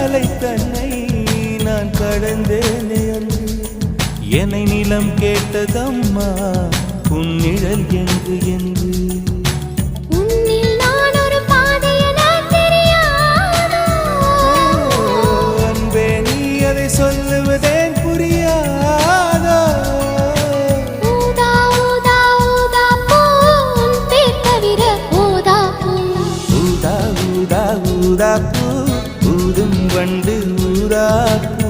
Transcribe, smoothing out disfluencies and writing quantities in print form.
அலை தன்னை நான் கடந்தேனே அன்று என்னை நிலம் கேட்டதம்மா உன் நிழல் என்று என்று அன்பே நீ அதை சொல்லுவதேன் புரியாதோ ஊதா ஊதா ஊதா பூ ஊதும் வண்டு ஊதா பூ